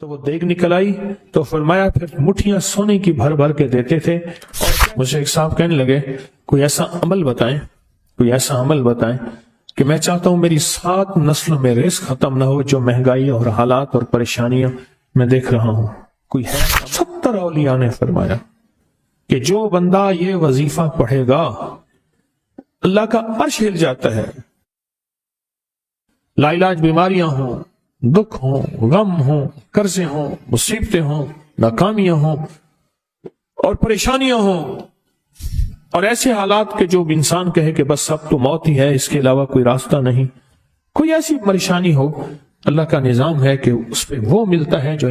تو وہ دیگ نکل آئی تو فرمایا پھر مٹھیاں سونے کی بھر بھر کے دیتے تھے. اور مجھے ایک صاحب کہنے لگے کوئی ایسا عمل بتائیں کہ میں چاہتا ہوں میری 7 نسلوں میں رزق ختم نہ ہو جو مہنگائی اور حالات اور پریشانیاں میں دیکھ رہا ہوں. کوئی ہے؟ 70 اولیاء نے فرمایا کہ جو بندہ یہ وظیفہ پڑھے گا اللہ کا عرش ہل جاتا ہے. لا علاج بیماریاں ہوں، دکھ ہوں، غم ہوں، قرضے ہوں، مصیبتیں ہوں، ناکامیاں ہوں اور پریشانیاں ہوں اور ایسے حالات کہ جو انسان کہے کہ بس اب تو موت ہی ہے، اس کے علاوہ کوئی راستہ نہیں. کوئی ایسی پریشانی ہو، اللہ کا نظام ہے کہ اس پہ وہ ملتا ہے جو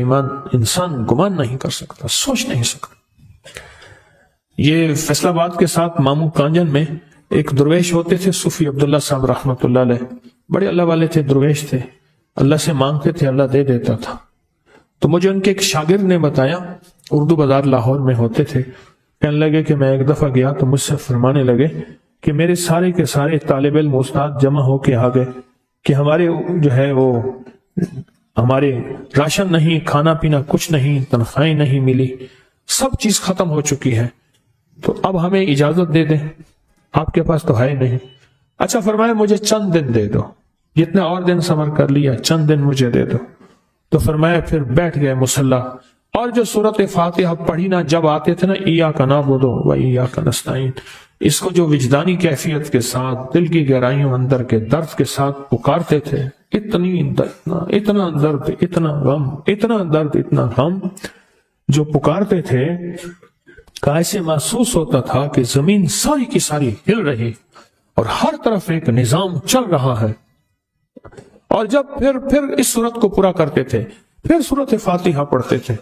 انسان گمان نہیں کر سکتا، سوچ نہیں سکتا. یہ فیصل آباد کے ساتھ مامو کانجن میں ایک درویش ہوتے تھے، صوفی عبداللہ صاحب رحمۃ اللہ علیہ. بڑے اللہ والے تھے، درویش تھے، اللہ سے مانگتے تھے، اللہ دے دیتا تھا. تو مجھے ان کے ایک شاگرد نے بتایا، اردو بازار لاہور میں ہوتے تھے. کہنے لگے کہ میں ایک دفعہ گیا تو مجھ سے فرمانے لگے کہ میرے سارے کے سارے طالب علم استاد جمع ہو کے آ گئے کہ ہمارے جو ہے وہ ہمارے راشن نہیں، کھانا پینا کچھ نہیں، تنخواہیں نہیں ملی، سب چیز ختم ہو چکی ہے، تو اب ہمیں اجازت دے دیں، آپ کے پاس تو ہے نہیں. اچھا فرمایا مجھے چند دن دے دو، جتنے اور دن صبر کر لیا، چند دن مجھے دے دو. تو فرمایا پھر بیٹھ گئے مصلی اور جو سورۃ فاتحہ پڑھی نا جب آتے تھے نا ایاک نعبد و ایاک نستعین، اس کو جو وجدانی کیفیت کے ساتھ دل کی گہرائیوں اندر کے درد کے ساتھ پکارتے تھے، اتنا درد، اتنا غم، اتنا درد، اتنا غم جو پکارتے تھے کہ ایسے محسوس ہوتا تھا کہ زمین ساری کی ساری ہل رہی اور ہر طرف ایک نظام چل رہا ہے. اور جب پھر اس صورت کو پورا کرتے تھے، پھر سورۃ فاتحہ پڑھتے تھے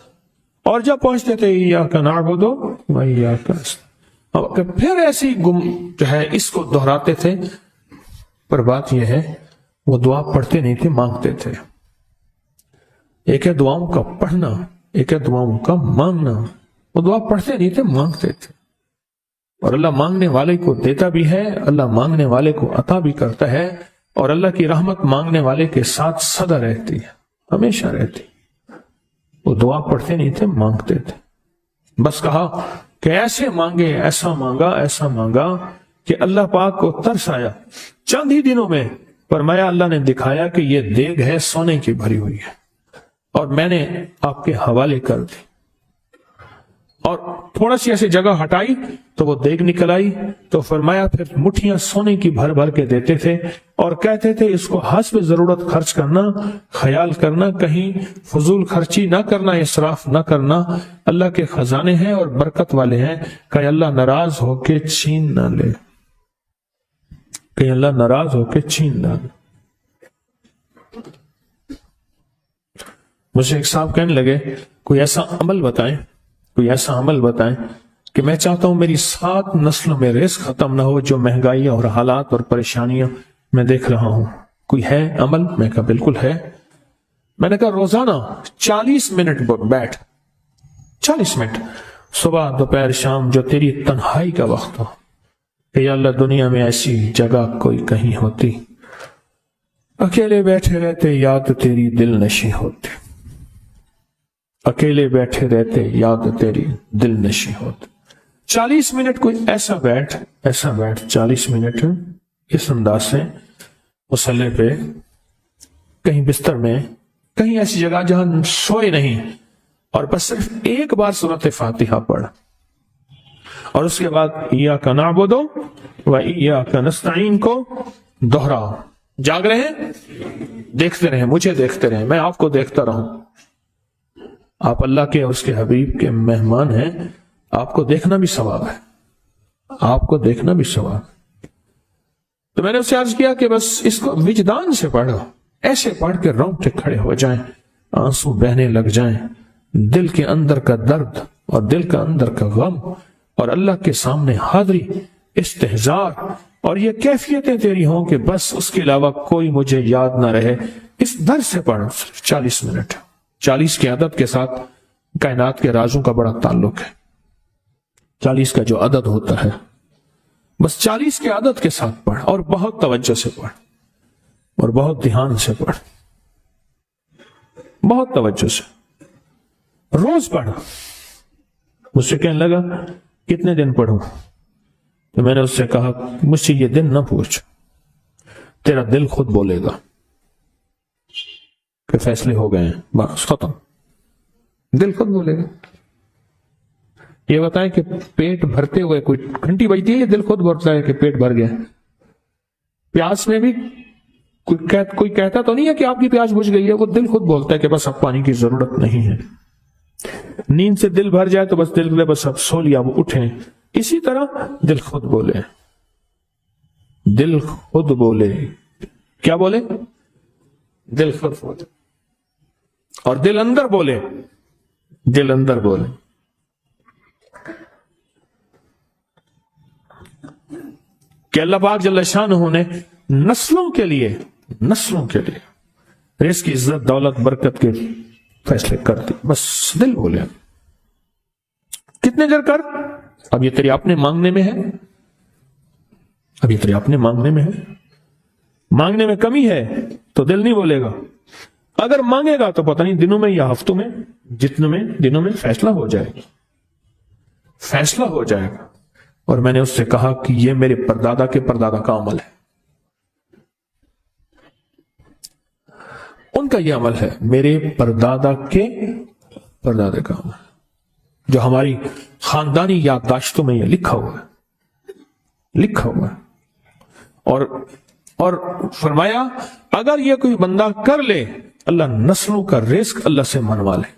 اور جب پہنچتے تھے ایاک نعبد و ایاک نستعین، پھر ایسی جو ہے اس کو دہراتے تھے. پر بات یہ ہے وہ دعا پڑھتے نہیں تھے، مانگتے تھے. ایک ہے دعاؤں کا پڑھنا، ایک ہے دعاؤں کا مانگنا. وہ دعا پڑھتے نہیں تھے، مانگتے تھے. اور اللہ مانگنے والے کو دیتا بھی ہے، اللہ مانگنے والے کو عطا بھی کرتا ہے، اور اللہ کی رحمت مانگنے والے کے ساتھ سدا رہتی ہے، ہمیشہ رہتی. وہ دعا پڑھتے نہیں تھے، مانگتے تھے. بس کہا کہ ایسے مانگے، ایسا مانگا کہ اللہ پاک کو ترس آیا. چند ہی دنوں میں فرمایا اللہ نے دکھایا کہ یہ دیگ ہے سونے کی بھری ہوئی ہے اور میں نے آپ کے حوالے کر دی. اور تھوڑا سی ایسی جگہ ہٹائی تو وہ دیگ نکل آئی تو فرمایا پھر مٹھیاں سونے کی بھر بھر کے دیتے تھے اور کہتے تھے اس کو حسب ضرورت خرچ کرنا، خیال کرنا، کہیں فضول خرچی نہ کرنا، اسراف نہ کرنا. اللہ کے خزانے ہیں اور برکت والے ہیں، کہ اللہ ناراض ہو کے چھین نہ لے، کہ اللہ ناراض ہو کے چھین نہ لے. مجھے ایک صاحب کہنے لگے کوئی ایسا عمل بتائیں کہ میں چاہتا ہوں میری 7 نسلوں میں رزق ختم نہ ہو جو مہنگائی اور حالات اور پریشانیاں میں دیکھ رہا ہوں. کوئی ہے عمل؟ میں کہا بالکل ہے. میں نے کہا روزانہ 40 منٹ بیٹھ، 40 منٹ صبح دوپہر شام جو تیری تنہائی کا وقت ہو، کہ یا اللہ دنیا میں ایسی جگہ کوئی کہیں ہوتی، اکیلے بیٹھے رہتے یاد تیری دل نشیں ہوتی، اکیلے بیٹھے رہتے یاد تیری دل نشیں ہوتی. 40 منٹ کوئی ایسا بیٹھ 40 منٹ اس انداز سے مصلی پہ، کہیں بستر میں، کہیں ایسی جگہ جہاں سوئے نہیں، اور بس صرف ایک بار سورۃ فاتحہ پڑھ اور اس کے بعد ایاک نعبد و ایاک نستعین کو دہراؤ. جاگ رہے ہیں، دیکھتے رہیں، مجھے دیکھتے رہیں، میں آپ کو دیکھتا رہوں. آپ اللہ کے اور اس کے حبیب کے مہمان ہیں، آپ کو دیکھنا بھی ثواب ہے، آپ کو دیکھنا بھی ثواب. تو میں نے اس سے عرض کیا کہ بس اس کو وجدان سے پڑھو، ایسے پڑھ کے رونگٹے کھڑے ہو جائیں، آنسو بہنے لگ جائیں، دل کے اندر کا درد اور دل کا اندر کا غم اور اللہ کے سامنے حاضری، استحضار اور یہ کیفیتیں تیری ہوں کہ بس اس کے علاوہ کوئی مجھے یاد نہ رہے. اس در سے پڑھ 40 منٹ. 40 کی عدد کے ساتھ کائنات کے رازوں کا بڑا تعلق ہے. 40 کا جو عدد ہوتا ہے، بس 40 کے عدد کے ساتھ پڑھ اور بہت توجہ سے پڑھ اور بہت دھیان سے پڑھ، بہت توجہ سے. روز پڑھ. مجھ سے کہنے لگا کتنے دن پڑھوں؟ تو میں نے اس سے کہا مجھ سے یہ دن نہ پوچھ، تیرا دل خود بولے گا کہ فیصلے ہو گئے ہیں، بس ختم. دل خود بولے گا. یہ بتائیں کہ پیٹ بھرتے ہوئے کوئی گھنٹی بجتی ہے، یہ دل خود بولتا ہے کہ پیٹ بھر گیا. پیاس میں بھی کوئی کہتا تو نہیں ہے کہ آپ کی پیاس بجھ گئی ہے، وہ دل خود بولتا ہے کہ بس اب پانی کی ضرورت نہیں ہے. نیند سے دل بھر جائے تو بس دل بولے بس اب سو لیا، وہ اٹھیں. اسی طرح دل خود بولے. دل خود بولے. کیا بولے؟ دل خود بولے. اور دل اندر بولے. دل اندر بولے. کہ اللہ پاک جل شانہ نے نسلوں کے لیے رزق کی عزت دولت برکت کے فیصلے کر دی. بس دل بولے. کتنے دیر کر؟ اب یہ تیری اپنے مانگنے میں ہے. اب یہ تیری اپنے مانگنے میں ہے. مانگنے میں کمی ہے تو دل نہیں بولے گا. اگر مانگے گا تو پتہ نہیں دنوں میں یا ہفتوں میں، جتنے دنوں میں فیصلہ ہو جائے گا. فیصلہ ہو جائے گا. اور میں نے اس سے کہا کہ یہ میرے پردادا کے پردادا کا عمل ہے. ان کا یہ عمل ہے، میرے پردادا کے پردادا کا عمل، جو ہماری خاندانی یادداشتوں میں یہ لکھا ہوا ہے. اور فرمایا اگر یہ کوئی بندہ کر لے، اللہ نسلوں کا رزق اللہ سے منوا لے.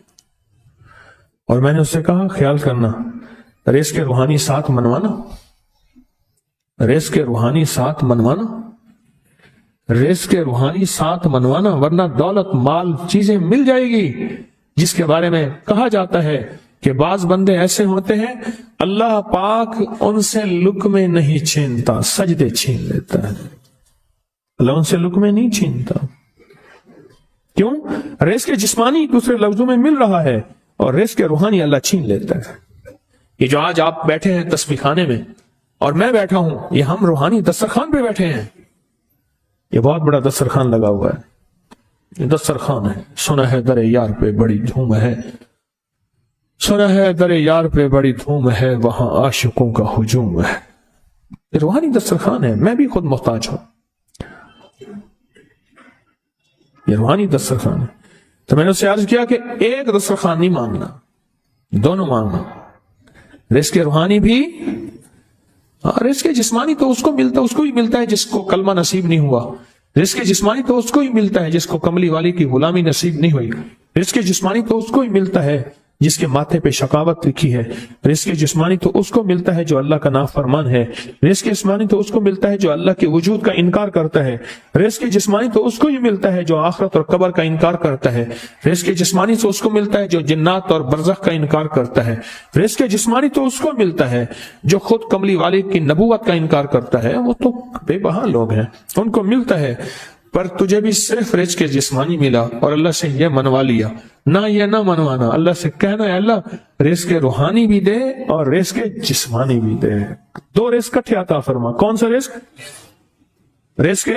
اور میں نے اس سے کہا خیال کرنا، رزق کے روحانی ساتھ منوانا، رزق کے روحانی ساتھ منوانا، رزق کے روحانی ساتھ منوانا، ورنہ دولت مال چیزیں مل جائے گی جس کے بارے میں کہا جاتا ہے کہ بعض بندے ایسے ہوتے ہیں اللہ پاک ان سے لقمے نہیں چھینتا، سجدے چھین لیتا ہے. اللہ ان سے لقمے نہیں چھینتا. کیوں؟ رزق جسمانی دوسرے لفظوں میں مل رہا ہے اور رزق روحانی اللہ چھین لیتا ہے. یہ جو آج آپ بیٹھے ہیں تسبیح خانے میں اور میں بیٹھا ہوں، یہ ہم روحانی دسترخوان پہ بیٹھے ہیں. یہ بہت بڑا دسترخوان لگا ہوا ہے. یہ دسترخوان ہے. سنا ہے در یار پہ بڑی دھوم ہے، سنا ہے در یار پہ بڑی دھوم ہے، وہاں عاشقوں کا ہجوم ہے. یہ روحانی دسترخوان ہے. میں بھی خود محتاج ہوں. یہ روحانی دسترخوان ہے. تو میں نے اس سے عرض کیا کہ ایک دسترخوان نہیں مانگنا، دونوں مانگنا. رزق روحانی بھی، رزق جسمانی تو اس کو ہی ملتا ہے جس کو کلمہ نصیب نہیں ہوا. رزق جسمانی تو اس کو ہی ملتا ہے جس کو کملی والی کی غلامی نصیب نہیں ہوئی. رزق جسمانی تو اس کو ہی ملتا ہے جس کے ماتھے پہ شقاوت لکھی ہے. رزق جسمانی تو اس کو ملتا ہے جو اللہ کا نافرمان ہے. رزق جسمانی تو اس کو ملتا ہے جو اللہ کے وجود کا انکار کرتا ہے. رزق جسمانی تو اس کو ہی ملتا ہے جو آخرت اور قبر کا انکار کرتا ہے. رزق جسمانی تو اس کو ملتا ہے جو جنات اور برزخ کا انکار کرتا ہے. رزق جسمانی تو اس کو ملتا ہے جو خود کملی والے کی نبوت کا انکار کرتا ہے. وہ تو بے بہا لوگ ہیں، ان کو ملتا ہے. پر تجھے بھی صرف رزق جسمانی ملا اور اللہ سے یہ منوا لیا. نہ یہ نہ منوانا، اللہ سے کہنا ہے اللہ رزق روحانی بھی دے اور رزق جسمانی بھی دے. دو رزق کٹھے عطا فرما. کون سا رزق؟ رزق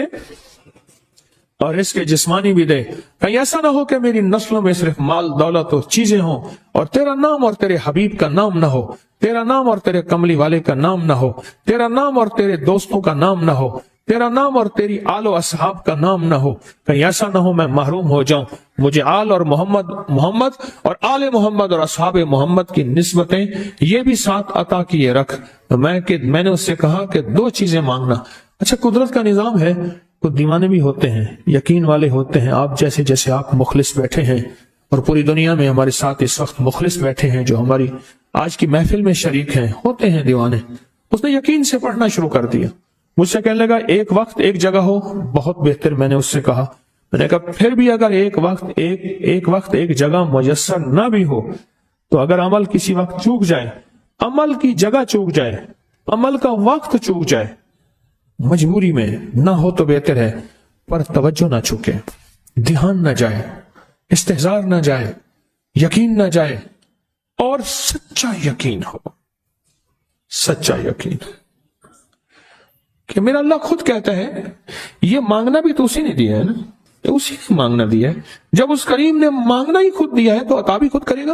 اور رزق جسمانی بھی دے. کہیں ایسا نہ ہو کہ میری نسلوں میں صرف مال دولت اور چیزیں ہوں اور تیرا نام اور تیرے حبیب کا نام نہ ہو، تیرا نام اور تیرے کملی والے کا نام نہ ہو، تیرا نام اور تیرے دوستوں کا نام نہ ہو، تیرا نام اور تیری آل و اصحاب کا نام نہ ہو. کہیں ایسا نہ ہو میں محروم ہو جاؤں. مجھے آل اور محمد اور آل محمد اور اصحاب محمد کی نسبتیں یہ بھی ساتھ عطا کیے رکھ. میں نے اس سے کہا کہ دو چیزیں مانگنا. اچھا قدرت کا نظام ہے، کچھ دیوانے بھی ہوتے ہیں، یقین والے ہوتے ہیں. آپ جیسے آپ مخلص بیٹھے ہیں اور پوری دنیا میں ہمارے ساتھ اس وقت مخلص بیٹھے ہیں جو ہماری آج کی محفل میں شریک ہیں، ہوتے ہیں دیوانے. اس نے یقین سے پڑھنا شروع کر دیا. مجھ سے کہنے لگا ایک وقت ایک جگہ ہو بہت بہتر. میں نے اس سے کہا، میں نے کہا پھر بھی اگر ایک وقت ایک جگہ میسر نہ بھی ہو تو اگر عمل کسی وقت چوک جائے، عمل کی جگہ چوک جائے، عمل کا وقت چوک جائے، مجبوری میں نہ ہو تو بہتر ہے، پر توجہ نہ چوکے، دھیان نہ جائے، استحضار نہ جائے، یقین نہ جائے، اور سچا یقین ہو. سچا یقین کہ میرا اللہ خود کہتا ہے یہ مانگنا بھی تو اسی نے دیا ہے نا، اسی نے مانگنا دیا ہے. جب اس کریم نے مانگنا ہی خود دیا ہے تو عطا بھی خود کرے گا.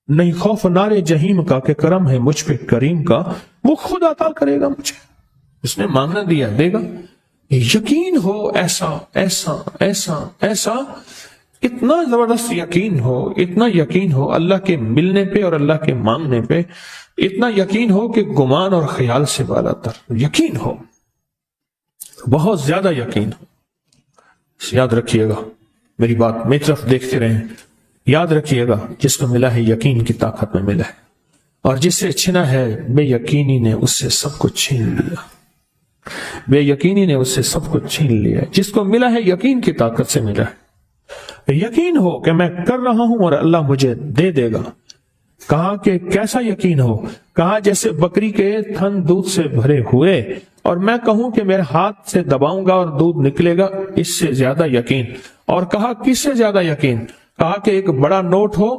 نہیں خوف نارے جہیم کا کہ کرم ہے مجھ پہ کریم کا، وہ خود عطا کرے گا مجھے، اس نے مانگنا دیا دے گا۔ یقین ہو ایسا ایسا ایسا ایسا، اتنا زبردست یقین ہو، اتنا یقین ہو اللہ کے ملنے پہ اور اللہ کے مانگنے پہ، اتنا یقین ہو کہ گمان اور خیال سے بالا تر یقین ہو، بہت زیادہ یقین ہو۔ یاد رکھیے گا میری بات، میری طرف دیکھتے رہیں، یاد رکھیے گا جس کو ملا ہے یقین کی طاقت میں ملا ہے، اور جس سے چھنا ہے بے یقینی نے اس سے سب کچھ چھین لیا، بے یقینی نے اس سے سب کچھ چھین لیا۔ جس کو ملا ہے یقین کی طاقت سے ملا ہے، یقین ہو کہ میں کر رہا ہوں اور اللہ مجھے دے دے گا۔ کہا کہ کیسا یقین ہو؟ کہا جیسے بکری کے تھن دودھ سے بھرے ہوئے اور میں کہوں کہ میرے ہاتھ سے دباؤں گا اور دودھ نکلے گا، اس سے زیادہ یقین۔ اور کہا کس سے زیادہ یقین؟ کہا کہ ایک بڑا نوٹ ہو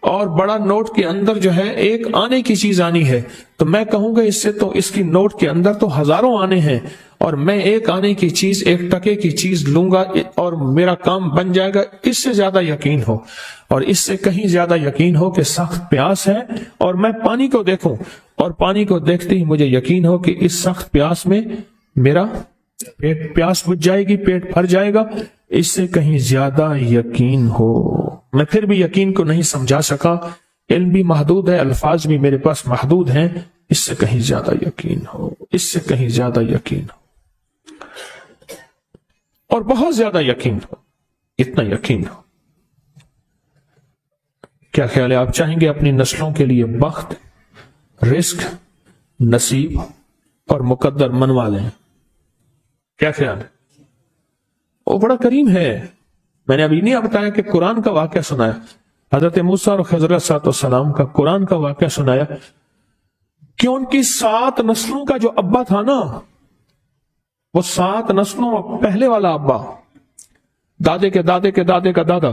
اور بڑا نوٹ کے اندر جو ہے ایک آنے کی چیز آنی ہے، تو میں کہوں گا اس سے تو اس کی نوٹ کے اندر تو ہزاروں آنے ہیں، اور میں ایک آنے کی چیز، ایک ٹکے کی چیز لوں گا اور میرا کام بن جائے گا۔ اس سے زیادہ یقین ہو، اور اس سے کہیں زیادہ یقین ہو کہ سخت پیاس ہے اور میں پانی کو دیکھوں، اور پانی کو دیکھتے ہی مجھے یقین ہو کہ اس سخت پیاس میں میرا پیاس بجھ جائے گی، پیٹ بھر جائے گا۔ اس سے کہیں زیادہ یقین ہو۔ میں پھر بھی یقین کو نہیں سمجھا سکا، علم بھی محدود ہے، الفاظ بھی میرے پاس محدود ہیں۔ اس سے کہیں زیادہ یقین ہو، اس سے کہیں زیادہ یقین ہو، اور بہت زیادہ یقین ہو، اتنا یقین ہو۔ کیا خیال ہے؟ آپ چاہیں گے اپنی نسلوں کے لیے بخت، رزق، نصیب اور مقدر منوا لیں؟ کیا خیال ہے؟ وہ بڑا کریم ہے۔ میں نے ابھی نہیں بتایا کہ قرآن کا واقعہ سنایا، حضرت موسیٰ اور خضر علیہ السلام کا قرآن کا واقعہ سنایا کہ ان کی 7 نسلوں کا جو ابا تھا نا، وہ 7 نسلوں پہلے والا ابا، دادے کے دادے کے دادے کا دادا،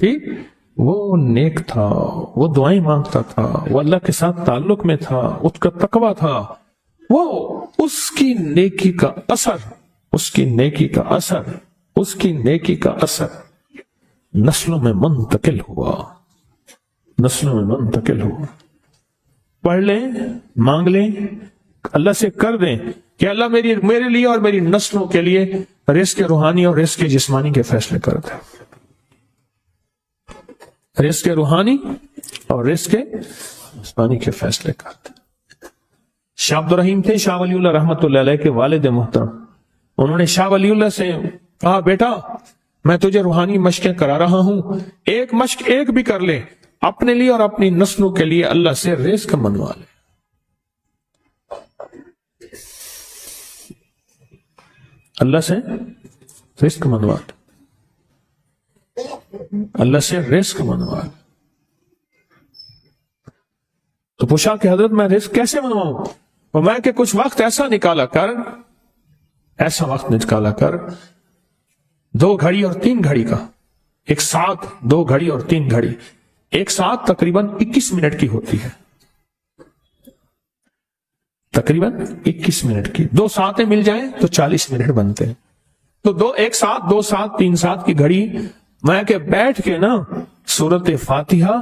ٹھیک، وہ نیک تھا، وہ دعائیں مانگتا تھا، وہ اللہ کے ساتھ تعلق میں تھا، اس کا تقویٰ تھا، وہ اس کی نیکی کا اثر، اس کی نیکی کا اثر، اس کی نیکی کا اثر نسلوں میں منتقل ہوا، نسلوں میں منتقل ہوا۔ پڑھ لیں، مانگ لیں، اللہ سے کر دیں کہ اللہ میرے لیے اور میری نسلوں کے لیے رزق روحانی اور رزق جسمانی کے فیصلے کر دیں، رزق روحانی اور رزق جسمانی کے فیصلے کر دیں۔ شاہ عبد الرحیم تھے شاہ ولی اللہ رحمۃ اللہ علیہ کے والد محترم، انہوں نے شاہ ولی اللہ سے کہا بیٹا میں تجھے روحانی مشقیں کرا رہا ہوں، ایک مشق ایک بھی کر لے، اپنے لیے اور اپنی نسلوں کے لیے اللہ سے رزق منوا لے۔ اللہ سے رزق منوا لے، اللہ سے رزق منوا لے۔ تو پوچھا کہ حضرت میں رزق کیسے منواؤں؟ اور میں کہ کچھ وقت ایسا نکالا کر، ایسا وقت نکالا کر 2 گھڑی اور 3 گھڑی کا، ایک ساتھ 2 گھڑی اور 3 گھڑی، ایک ساتھ تقریباً 21 منٹ کی ہوتی ہے، تقریباً 21 منٹ کی، 2 ساعتیں مل جائیں تو 40 منٹ بنتے ہیں، تو ایک ساتھ 2 ساتھ 3 ساتھ کی گھڑی میں کہ بیٹھ کے نا سورت فاتحہ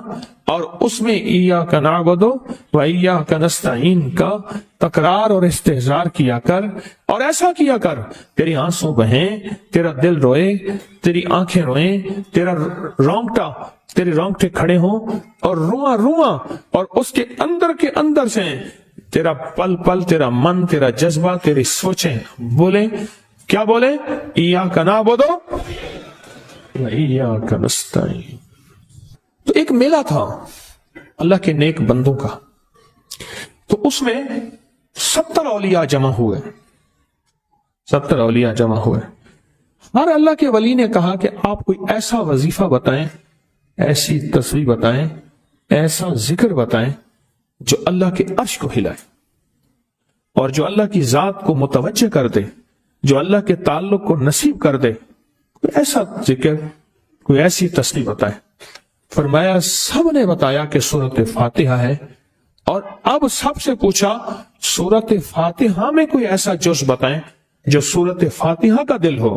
اور اس میں ایاک نعبد و ایاک نستعین کا تکرار اور استحضار کیا کر، اور ایسا کیا کر تیری آنسوں بہیں، تیرا دل روئے، تیری آنکھیں روئیں، تیرے رونگٹے کھڑے ہوں اور رواں رواں، اور اس کے اندر سے تیرا پل پل، تیرا من، تیرا جذبہ، تیری سوچیں بولیں، کیا بولیں؟ ایاک نعبد و ایاک نستعین۔ تو ایک میلہ تھا اللہ کے نیک بندوں کا، تو اس میں 70 اولیاء جمع ہوئے، 70 اولیاء جمع ہوئے۔ ہر اللہ کے ولی نے کہا کہ آپ کوئی ایسا وظیفہ بتائیں، ایسی تسبیح بتائیں، ایسا ذکر بتائیں جو اللہ کے عرش کو ہلائے اور جو اللہ کی ذات کو متوجہ کر دے، جو اللہ کے تعلق کو نصیب کر دے، کوئی ایسا ذکر، کوئی ایسی تسبیح بتائیں۔ فرمایا سب نے بتایا کہ سورت فاتحہ ہے، اور اب سب سے پوچھا سورت فاتحہ میں کوئی ایسا جز بتائیں جو سورت فاتحہ کا دل ہو۔